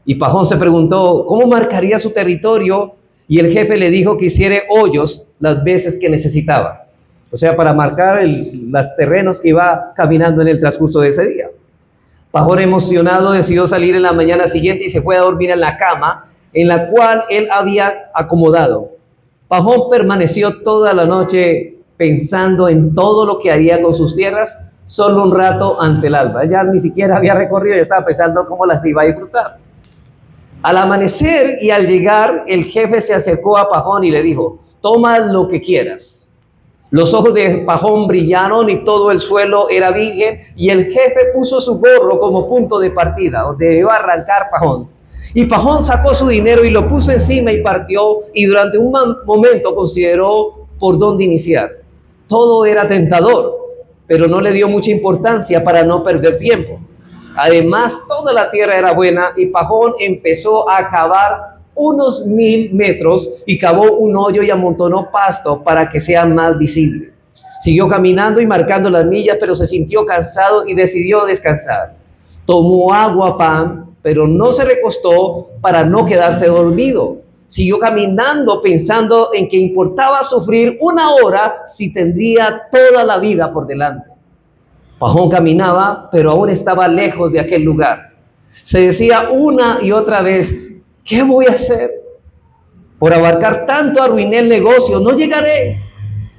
Y Pajón se preguntó, ¿cómo marcaría su territorio? Y el jefe le dijo que hiciera hoyos las veces que necesitaba. O sea, para marcar los terrenos que iba caminando en el transcurso de ese día. Pajón, emocionado, decidió salir en la mañana siguiente y se fue a dormir en la cama en la cual él había acomodado. Pajón permaneció toda la noche pensando en todo lo que haría con sus tierras, solo un rato ante el alba. Ya ni siquiera había recorrido, ya estaba pensando cómo las iba a disfrutar. Al amanecer y al llegar, el jefe se acercó a Pajón y le dijo: toma lo que quieras. Los ojos de Pajón brillaron y todo el suelo era virgen, y el jefe puso su gorro como punto de partida, donde debió arrancar Pajón. Y Pajón sacó su dinero y lo puso encima y partió, y durante un momento consideró por dónde iniciar. Todo era tentador, pero no le dio mucha importancia para no perder tiempo. Además, toda la tierra era buena, y Pajón empezó a cavar unos 1000 metros y cavó un hoyo y amontonó pasto para que sea más visible. Siguió caminando y marcando las millas, pero se sintió cansado y decidió descansar. Tomó agua, pan, pero no se recostó para no quedarse dormido. Siguió caminando pensando en que importaba sufrir 1 hora si tendría toda la vida por delante. Pajón caminaba, pero aún estaba lejos de aquel lugar. Se decía una y otra vez: ¿qué voy a hacer? Por abarcar tanto arruiné el negocio, no llegaré.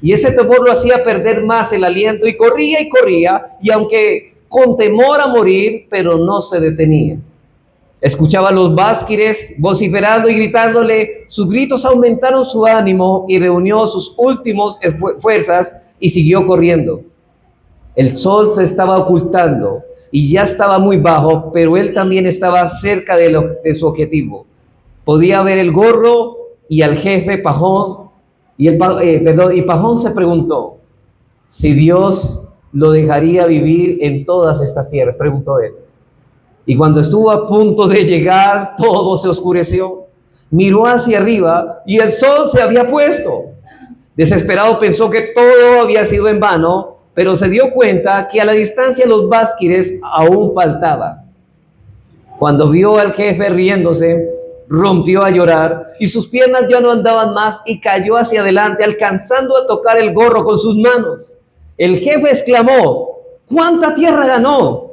Y ese temor lo hacía perder más el aliento, y corría, y aunque con temor a morir, pero no se detenía. Escuchaba a los básquires vociferando y gritándole. Sus gritos aumentaron su ánimo y reunió sus últimas fuerzas y siguió corriendo. El sol se estaba ocultando y ya estaba muy bajo, pero él también estaba cerca de su objetivo. Podía ver el gorro y al jefe Pajón, y Pajón se preguntó si Dios lo dejaría vivir en todas estas tierras, preguntó él. Y cuando estuvo a punto de llegar, todo se oscureció. Miró hacia arriba y el sol se había puesto. Desesperado pensó que todo había sido en vano, pero se dio cuenta que a la distancia los básquires aún faltaban. Cuando vio al jefe riéndose, rompió a llorar y sus piernas ya no andaban más y cayó hacia adelante, alcanzando a tocar el gorro con sus manos. El jefe exclamó: ¿cuánta tierra ganó?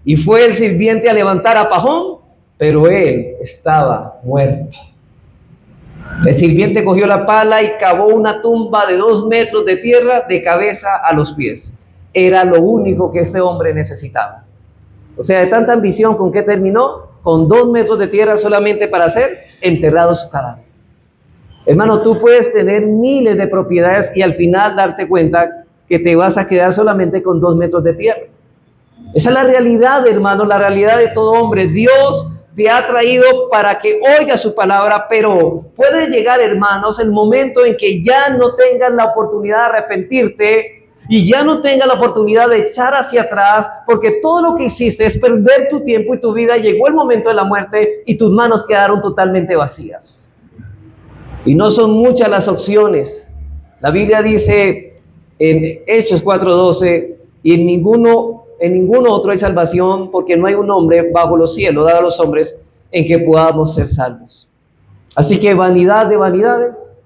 Y fue el sirviente a levantar a Pajón, pero él estaba muerto. El sirviente cogió la pala y cavó una tumba de 2 metros de tierra de cabeza a los pies. Era lo único que este hombre necesitaba. O sea, de tanta ambición, ¿con qué terminó? Con 2 metros de tierra solamente para ser enterrado su cadáver. Hermano, tú puedes tener miles de propiedades y al final darte cuenta que te vas a quedar solamente con 2 metros de tierra. Esa es la realidad, hermano, la realidad de todo hombre. Dios te ha traído para que oigas su palabra, pero puede llegar, hermanos, el momento en que ya no tengas la oportunidad de arrepentirte y ya no tengas la oportunidad de echar hacia atrás, porque todo lo que hiciste es perder tu tiempo y tu vida. Llegó el momento de la muerte y tus manos quedaron totalmente vacías. Y no son muchas las opciones. La Biblia dice en Hechos 4:12, y en ninguno otro hay salvación, porque no hay un nombre bajo los cielos dado a los hombres en que podamos ser salvos. Así que vanidad de vanidades,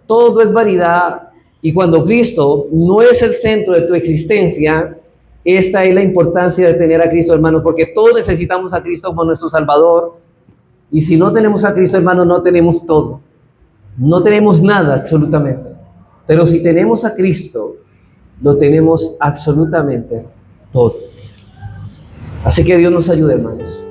todo es vanidad. Y cuando Cristo no es el centro de tu existencia, esta es la importancia de tener a Cristo, hermanos, porque todos necesitamos a Cristo como nuestro Salvador. Y si no tenemos a Cristo, hermanos, no tenemos todo. No tenemos nada absolutamente. Pero si tenemos a Cristo, lo tenemos absolutamente todo. Así que Dios nos ayude, hermanos.